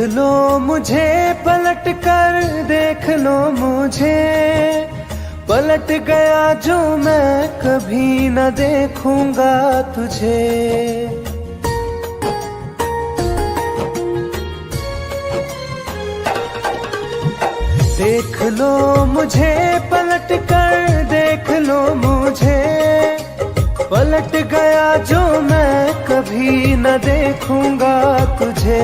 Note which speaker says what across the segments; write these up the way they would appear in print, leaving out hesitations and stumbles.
Speaker 1: लो मुझे पलट कर, देख लो मुझे, पलट गया जो मैं कभी न देखूंगा तुझे। देख लो मुझे पलट कर, देख लो मुझे, पलट गया जो मैं कभी न देखूंगा तुझे।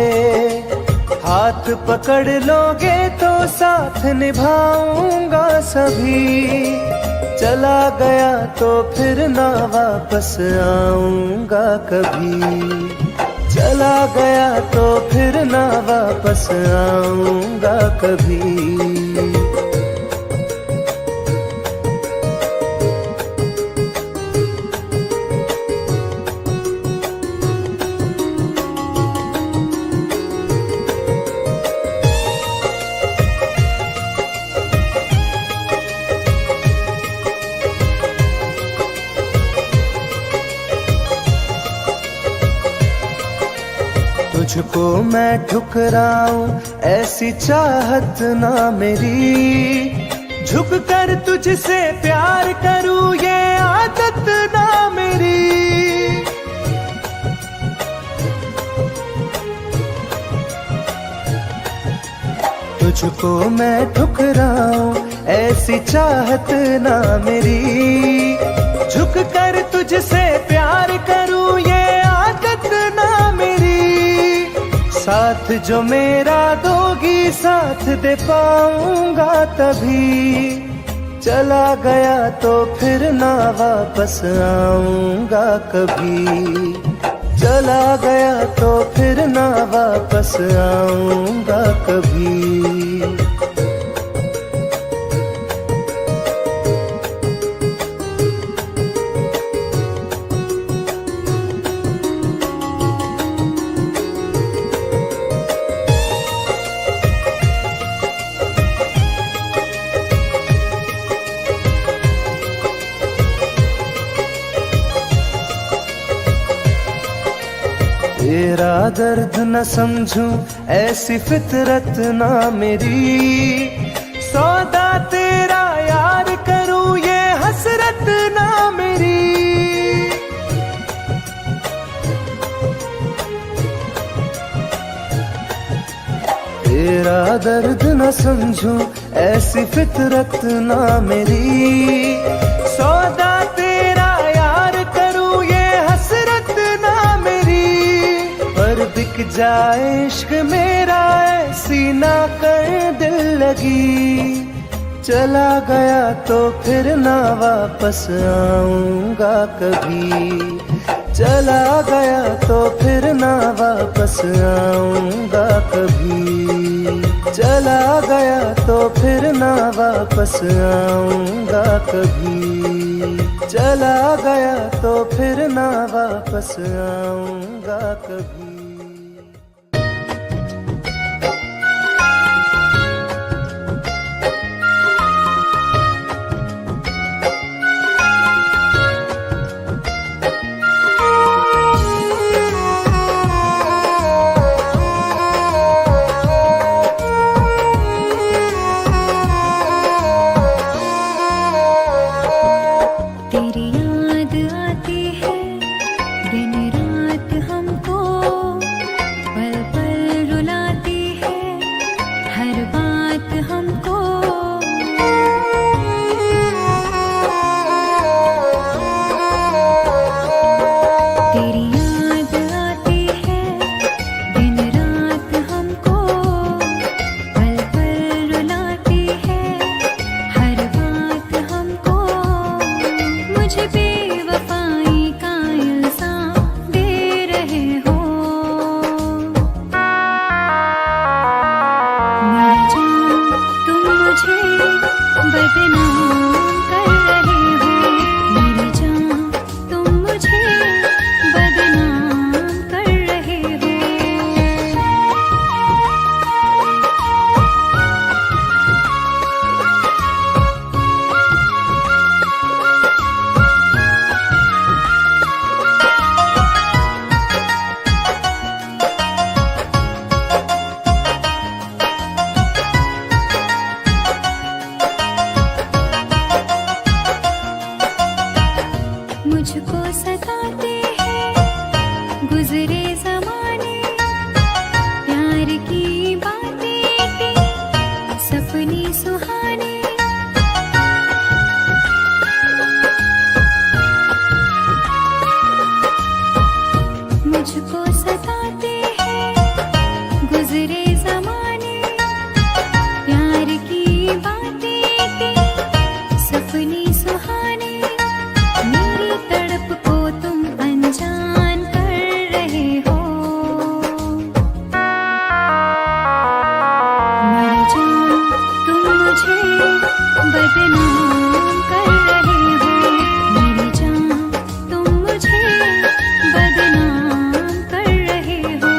Speaker 1: हाथ पकड़ लोगे तो साथ निभाऊंगा सभी, चला गया तो फिर ना वापस आऊंगा कभी। चला गया तो फिर ना वापस आऊंगा कभी। तुझको मैं ठुकराऊं ऐसी चाहत ना मेरी, झुक कर तुझसे प्यार करूं ये आदत ना मेरी। तुझको मैं ठुकराऊं ऐसी चाहत ना मेरी, झुक कर तुझसे प्यार करूं ये आदत ना मेरी। साथ जो मेरा दोगी साथ दे पाऊंगा तभी, चला गया तो फिर ना वापस आऊंगा कभी। चला गया तो फिर ना वापस आऊंगा कभी। तेरा दर्द न समझूं ऐसी फितरत ना मेरी, सौदा तेरा यार करूं ये हसरत ना मेरी। तेरा दर्द न समझूं ऐसी फितरत ना मेरी, सौदा तेरा यार करूं ये हसरत ना मेरी। पर बिक जाए इश्क मेरा ऐसी ना कर दिल लगी, चला गया तो फिर ना वापस आऊंगा कभी। चला गया तो फिर ना वापस आऊंगा कभी। चला गया तो फिर ना वापस आऊंगा कभी। चला गया तो फिर ना वापस आऊंगा कभी।
Speaker 2: बदनाम कर रहे हो। मेरी जान तुम मुझे बदनाम कर रहे हो।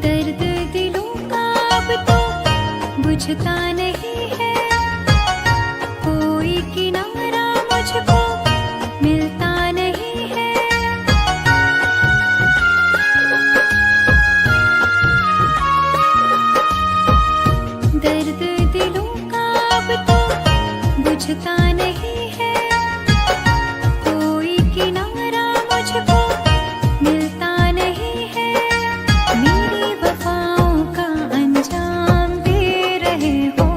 Speaker 2: दर्द दिलों का अब तो बुझता नहीं है, कोई किनारा मुझको मिलता नहीं है। दर्द दिलों का अब तो बुझता नहीं है, कोई किनारा मुझको मिलता नहीं है। मेरी वफाओं का अंजाम दे रहे हो।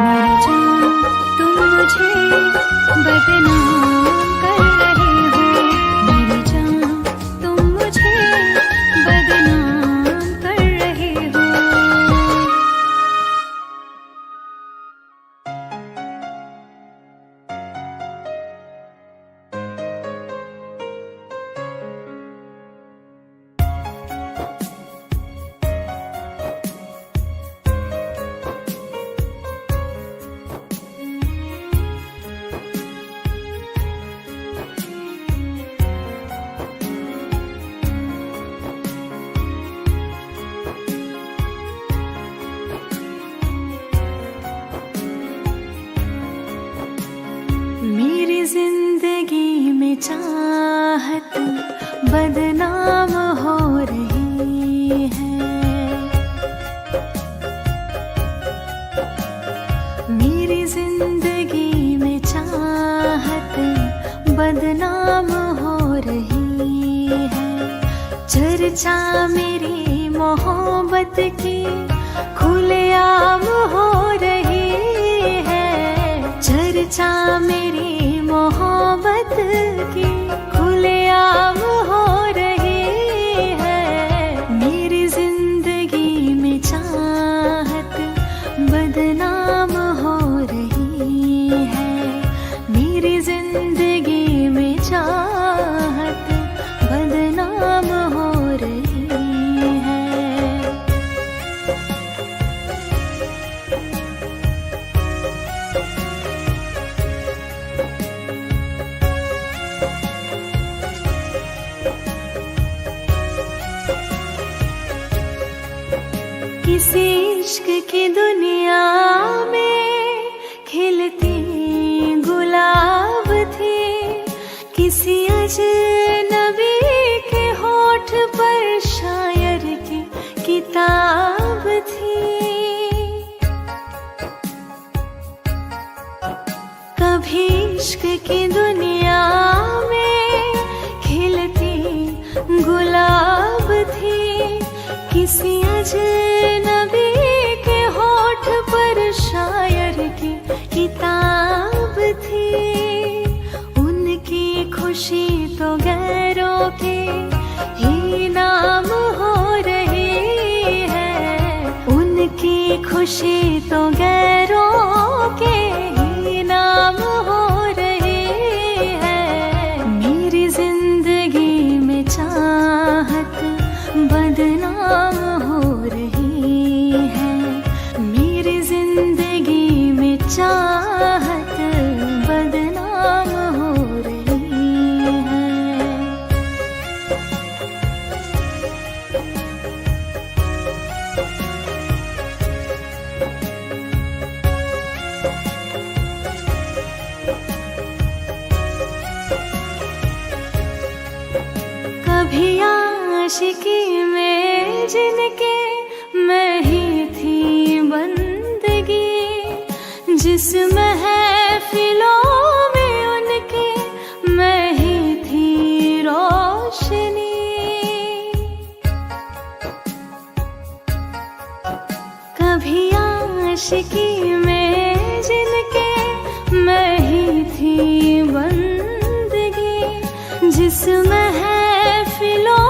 Speaker 2: मेरी जान तुम मुझे बदनाम कर रहे हो। मेरी जान तुम मुझे बदनाम कर रहे हो। मेरी जिंदगी में चाहत बदनाम हो रही है। मेरी जिंदगी में चाहत बदनाम हो रही है। चर्चा मेरी मोहब्बत की खुलेआम हो रही है। चर्चा मेरी मोहब्बत की खुलेआम हो रही है। मेरी जिंदगी में चाहत बदनाम हो रही है। मेरी जिंदगी में चाहत बदनाम हो रही है। किसी इश्क की दुनिया में खिलती गुलाब थी, किसी अजनबी के होठ पर शायर की किताब थी। कभी इश्क की दुनिया में खिलती गुलाब थी, किसी अजनबी के होठ पर शायर की किताब थी। उनकी खुशी तो गैरों के ही नाम हो रही है। उनकी खुशी तो गैरों के ही नाम हो रही है। मेरी जिंदगी में चाहत बदनाम हो रही है। मेरी जिंदगी में चाहत बदनाम हो रही है। कभी आशिकी में जिनके मैं ही थी बंदगी, जिस महफिलों में उनके मैं ही थी रोशनी। कभी आशिकी में जिनके मैं ही थी महफिलों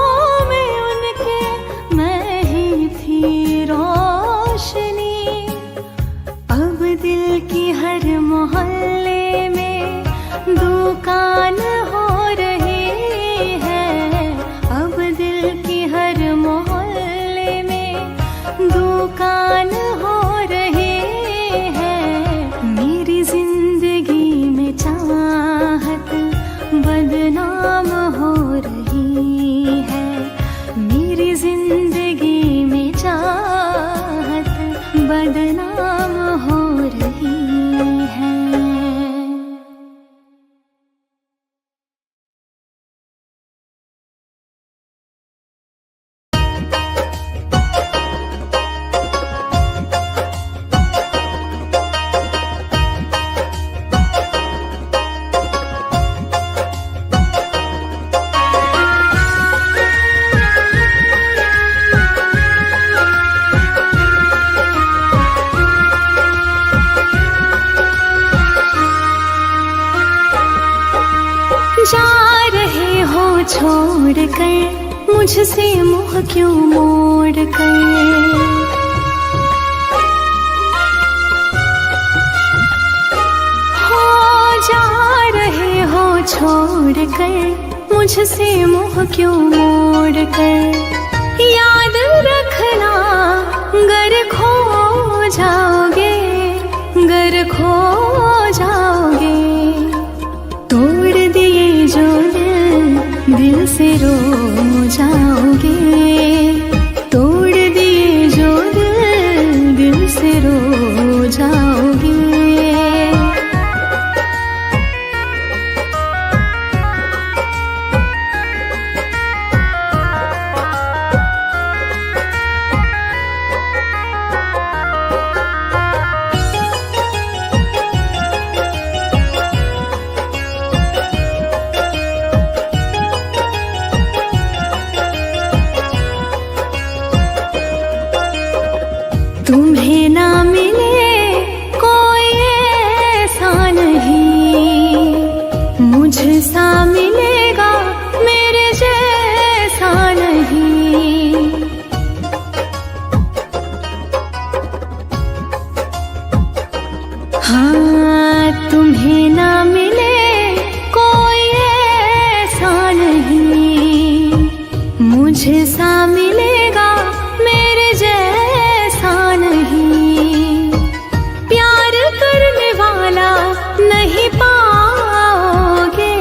Speaker 2: में उनके मैं ही थी रोशनी। अब दिल की हर मोहल्ले में दुकान हो रही है। अब दिल की हर मोहल्ले में दुकान हो रही है। मेरी जिंदगी में चाहत बदनाम हो रही है। मेरी जिंदगी में चाहत बदनाम हो रही है। जा रहे हो छोड़ कर मुझसे मुँह क्यों मोड़ कर। हो जा रहे हो छोड़ कर मुझसे मुँह क्यों मोड़ कर। याद रखना गर खो जाओगे, गर खो जाओगे। तोड़ दिए जो दिल से रो जाओगे। तोड़ दिए जो दिल से रो जाओगे। तुम्हें ना मिले कोई ऐसा नहीं, मुझसा मिलेगा मेरे जैसा नहीं। हाँ तुम्हें ना मिले कोई ऐसा नहीं, मुझसा मिलेगा मेरे जैसा नहीं। प्यार करने वाला नहीं पाओगे,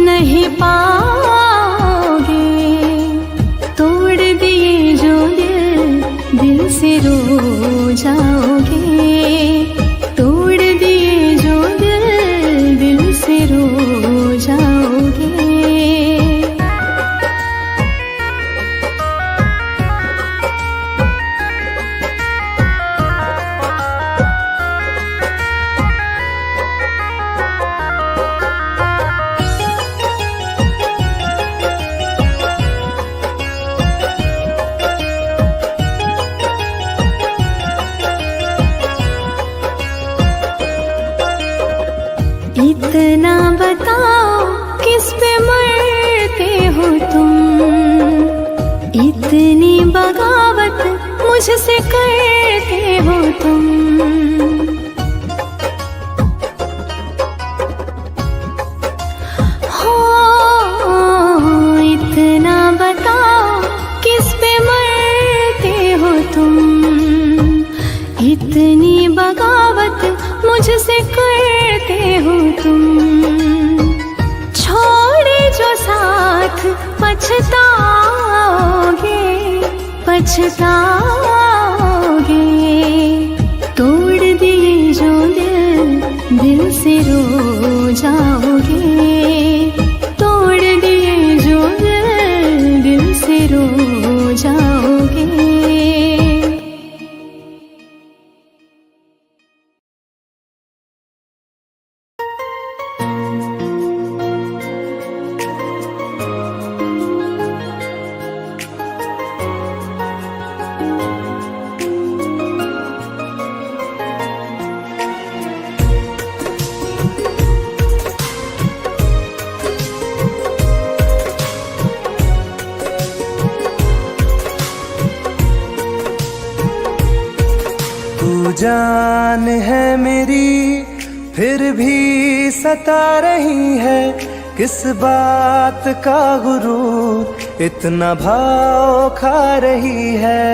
Speaker 2: नहीं पाओगे। तोड़ दिए जो दिल से रो जाओगे। तोड़ दिए जो दिल से रो जाओगे। इतना बताओ किस पे मरते हो तुम, इतनी बगावत मुझसे करते हो तुम। हो इतना बताओ किस पे मरते हो तुम, इतनी बगावत मुझसे करते हो तुम। छोड़े जो साथ पछताओगे, पछताओगे। तोड़ दिए जो दिल से रो जाओगे। तोड़ दिए जो दिल से रो जाओगे।
Speaker 1: जान है मेरी फिर भी सता रही है, किस बात का गुरूर इतना भाव खा रही है।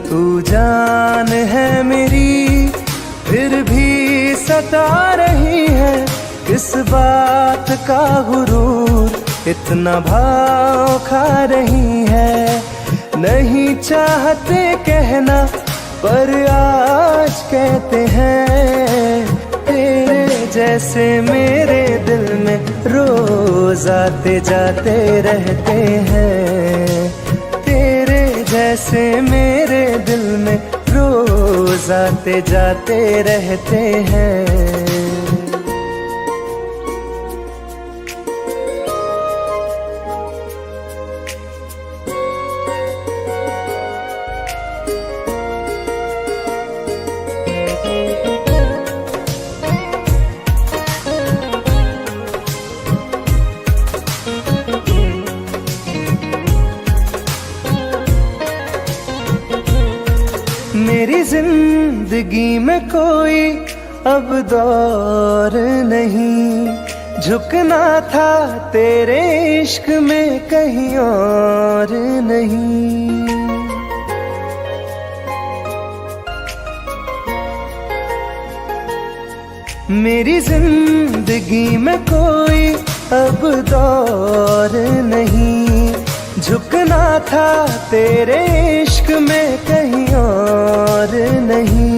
Speaker 1: तू जान है मेरी फिर भी सता रही है, किस बात का गुरूर इतना भाव खा रही है। नहीं चाहते कहना पर आज कहते हैं, तेरे जैसे मेरे दिल में रोज आते जाते रहते हैं। तेरे जैसे मेरे दिल में रोज आते जाते रहते हैं। मेरी जिंदगी में कोई अब दौर नहीं, झुकना था तेरे इश्क में कहीं और नहीं। मेरी जिंदगी में कोई अब दौर नहीं, झुकना था तेरे इश्क में कहीं और नहीं।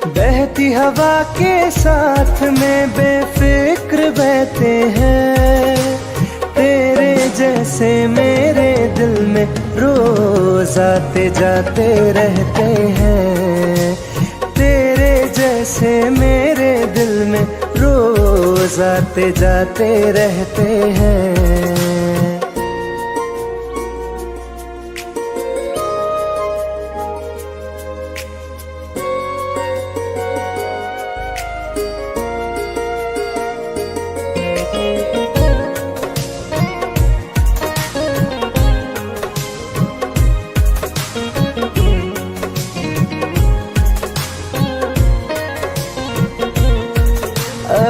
Speaker 1: बहती हवा के साथ में बेफिक्र बहते हैं, तेरे जैसे मेरे दिल में रोज आते जाते रहते हैं। तेरे जैसे मेरे दिल में रोज आते जाते रहते हैं।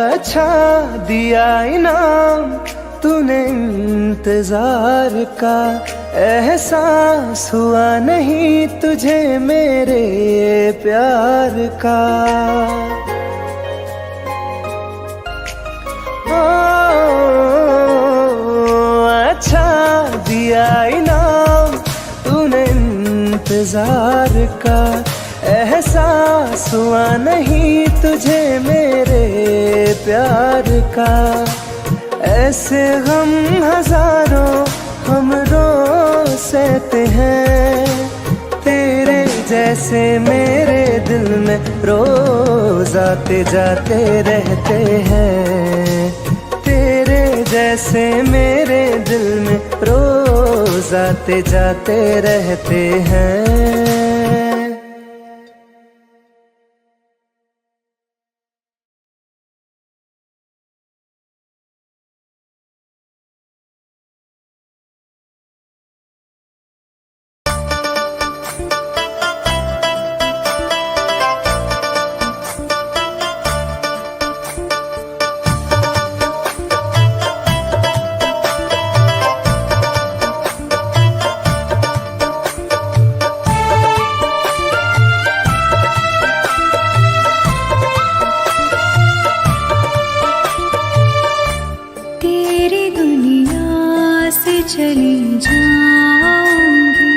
Speaker 1: अच्छा दिया इनाम तूने इंतजार का, एहसास हुआ नहीं तुझे मेरे प्यार का। अच्छा दिया इनाम तूने इंतजार का, एहसास हुआ नहीं तुझे मेरे प्यार का। ऐसे गम हजारों हम रोज सहते हैं, तेरे जैसे मेरे दिल में रोज आते जाते रहते हैं। तेरे जैसे मेरे दिल में रोज आते जाते रहते हैं।
Speaker 2: चली जाऊंगी,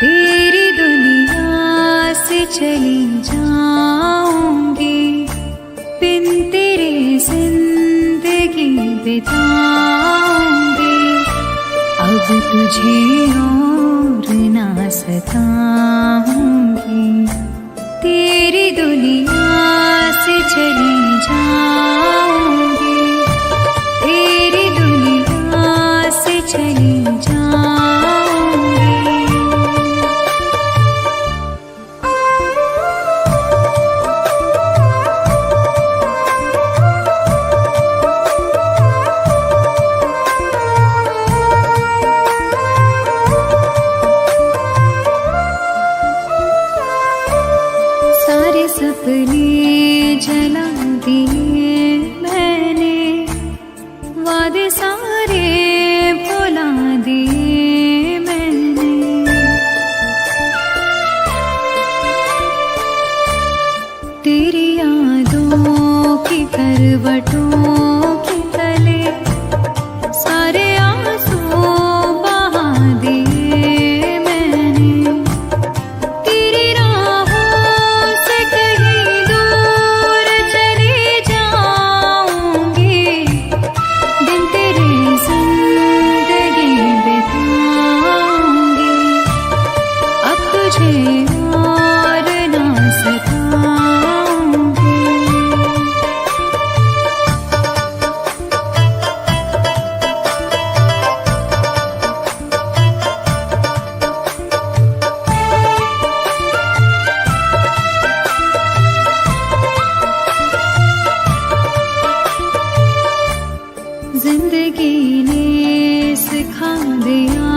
Speaker 2: तेरी दुनिया से चली जाऊंगी, बिन तेरे जिंदगी बिताऊंगी। अब तुझे और ना सताऊंगी, तेरी दुनिया से चली जाऊंगी, तेरी दुनिया से चली जाऊंगी। करवटों के तले सारे आंसू बहा दिए मैंने। तेरी राहों से कहीं दूर चली जाऊंगी, दिन तेरी जिंदगी बिताऊंगी। अब तुझे और ना सताऊंगी। जिंदगी ने सिखा दिया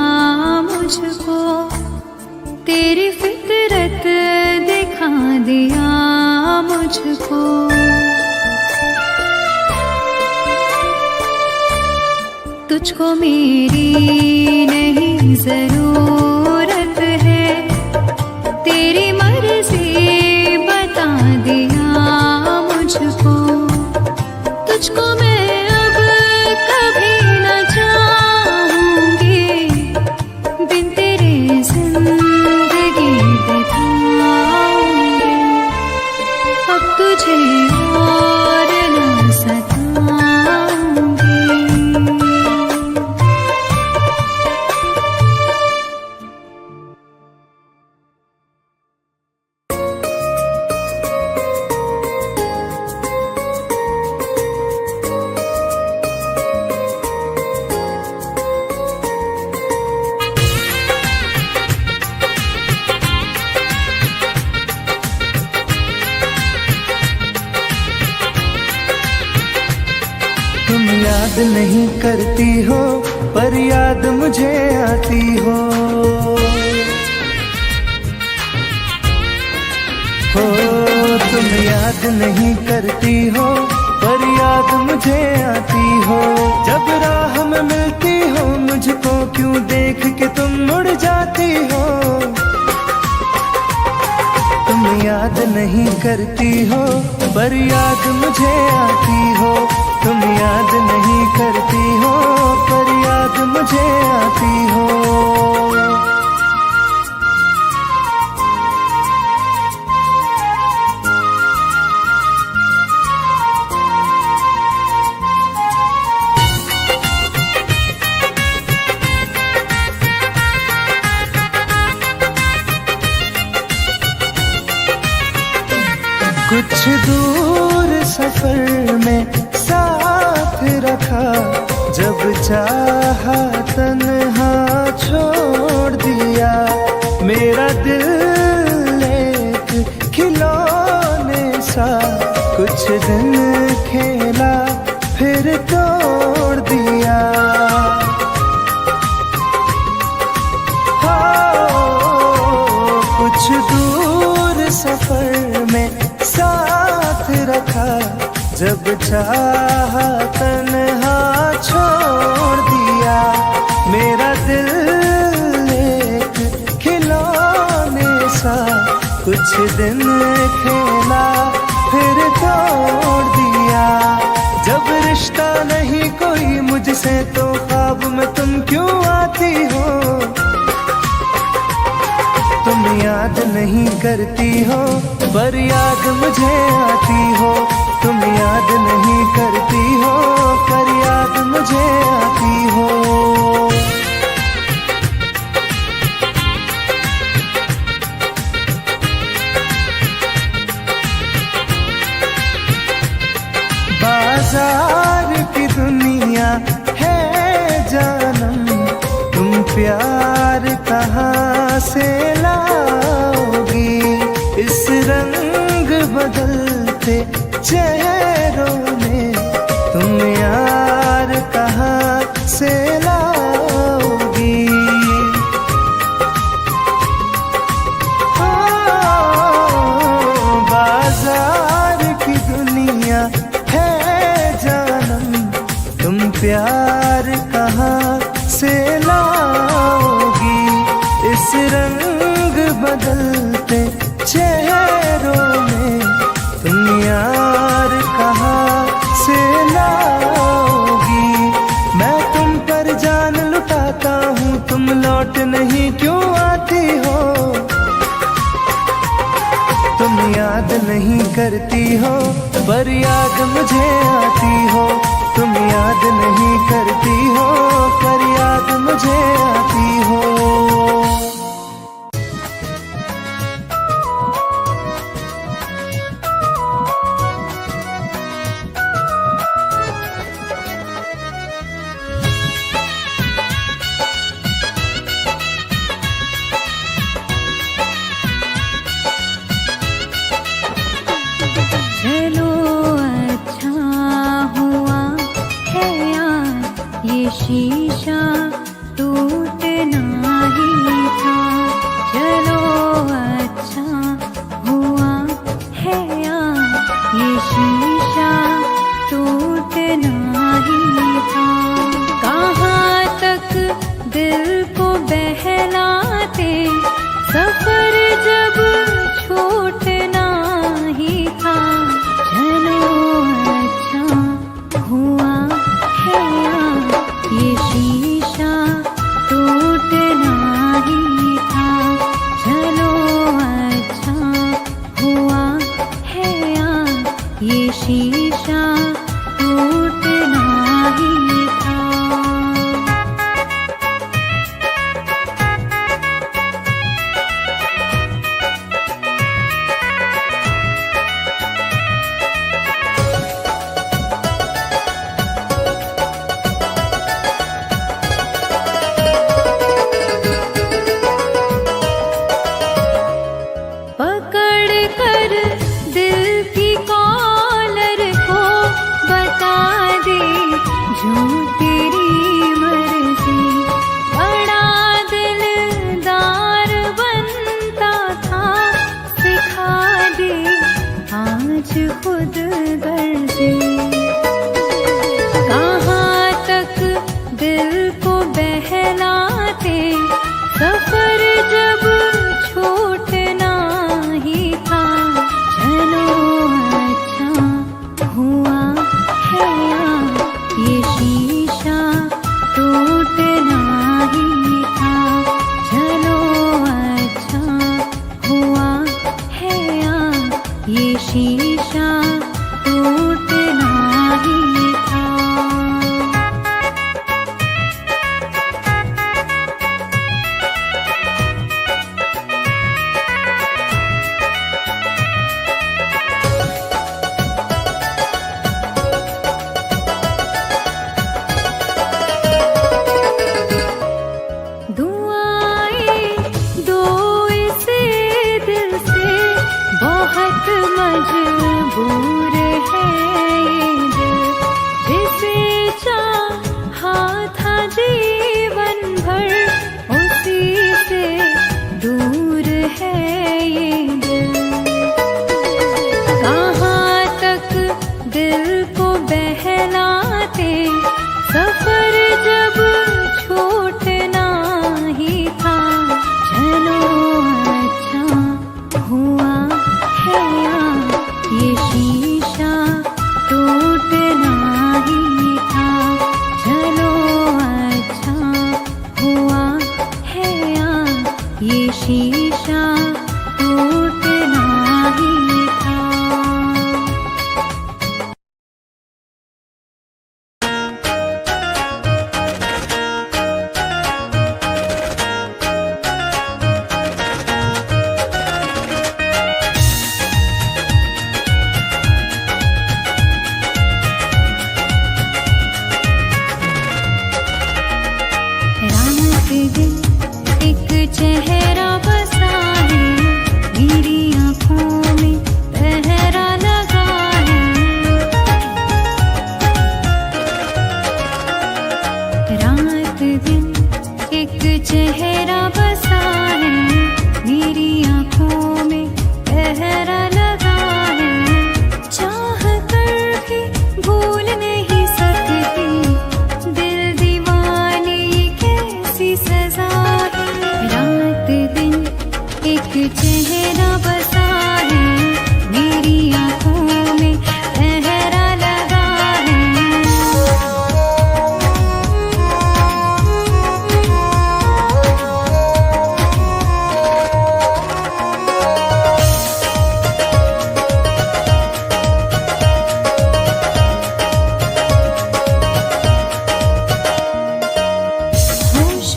Speaker 2: मुझको, तेरी फितरत दिखा दिया मुझको। तुझको मेरी नहीं जरूरत है, तेरी मर्जी बता दिया मुझको। तुझको मैं अब कभी न चाहूंगी, बिन तेरे जिंदगी बिताऊंगी। अब तुझे और न सताऊंगी।
Speaker 1: तुम याद नहीं करती हो पर याद मुझे आती हो। तुम याद नहीं करती हो पर याद मुझे आती हो। जब राह में मिलती हो मुझको क्यों देख के तुम मुड़ जाती हो। तुम याद नहीं करती हो पर याद मुझे आती हो। तुम याद नहीं करती हो पर याद मुझे आती हो। कुछ दूर सफर में साथ रखा, जब चाहा तन्हा छोड़ दिया। मेरा दिल एक खिलौने सा कुछ दिन खेला फिर तोड़ दिया। कुछ दूर सफर में साथ रखा, जब चाहा तन्हा छोड़ दिया। मेरा दिल एक खिलौने सा कुछ दिन खेला फिर तोड़ दिया। जब रिश्ता नहीं कोई मुझसे तो ख्वाब में तुम क्यों आती हो। तुम याद नहीं करती हो पर याद मुझे आती हो। तुम याद नहीं करती हो पर याद मुझे आती हो। बाजार की दुनिया है जानम, तुम प्यार कहाँ से लाओगी। इस रंग बदलते चेहरों में तुम यार कहाँ से लाओगी। बाजार की दुनिया है जानम, तुम प्यार कहाँ से लाओगी। इस रंग बदलते चेहरों में तुम यार कहाँ से मुझे आती हो।
Speaker 2: चलो अच्छा हुआ है यार ये शीशा टूटना ही था। चलो अच्छा हुआ है यार ये शीशा टूटना ही था। कहाँ तक दिल को बहलाते सफर जब छूटना ही था। चलो अच्छा हुआ है यार ये शीशा टूटना ही था। चलो अच्छा हुआ है यार ये शीशा टूटना ही था। पकड़ कर दिल की कॉलर को बता दे जो तेरी मर्जी। बड़ा दिलदार बनता था सिखा दे आज खुद गर्जी। कहाँ तक दिल को बहलाते सफर जब छूटना ही था। चलो अच्छा हुआ है यार ये शीशा टूटना ही था। चलो अच्छा हुआ है यार ये शीशा टूटना ही था। दुआएं दो इसे दिल से बहुत मजबूर है ये दिल। जिसे चाहा था जीवन भर उसी से दूर है ये दिल। कहाँ तक दिल को बहलाते सफर जब छूटना ही था। चलो अच्छा हुआ है यार ये शीशा टूटना ही था। चलो अच्छा हुआ है यार ये शीशा टूटना ही था। रात दिन एक चेहरा बसा है मेरी आँखों में पहरा लगा है। रात दिन एक चेहरा बसा है मेरी आँखों में पहरा लगा है। चाह कर भी भूल नहीं सकती दिल दीवाने ये कैसी सजा है। रात दिन एक चेहरा बसा है मेरी आँखों में पहरा लगा है। होश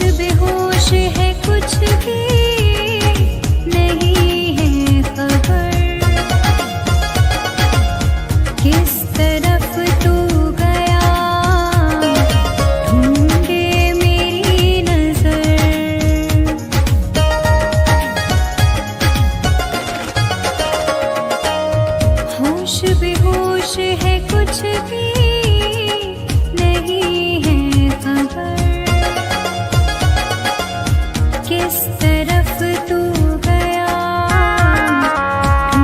Speaker 2: जिस तरफ तू गया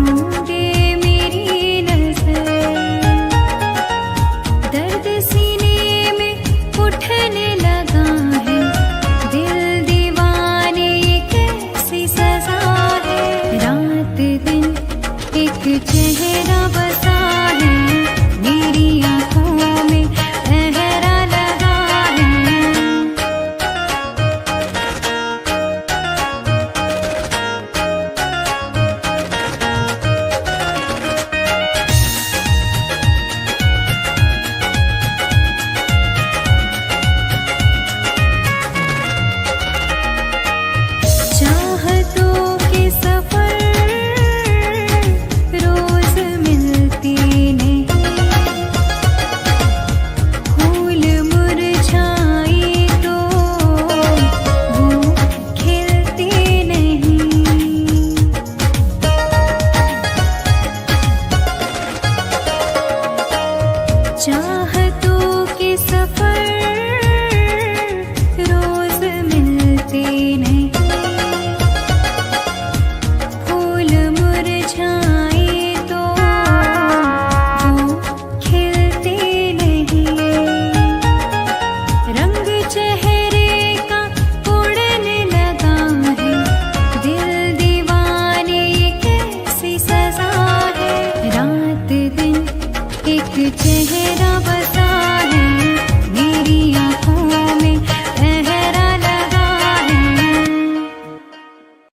Speaker 2: ढूंढे मेरी नजर, दर्द सीने में उठने लगा है, दिल दीवाने ये कैसी सजा है। रात दिन एक चेहरा बसा है, मेरी आंखों में पहरा लगा है। चाहतों के सफर रोज मिलते नहीं, फूल मुरझाए तो वो खिलते नहीं। चाहतों के सफर रोज मिलते नहीं, फूल मुरझाए तो वो खिलते नहीं। रंग चेहरे का उड़ने लगा है, दिल दीवाने ये कैसी सजा है। रात दिन एक चेहरा बसा है, मेरी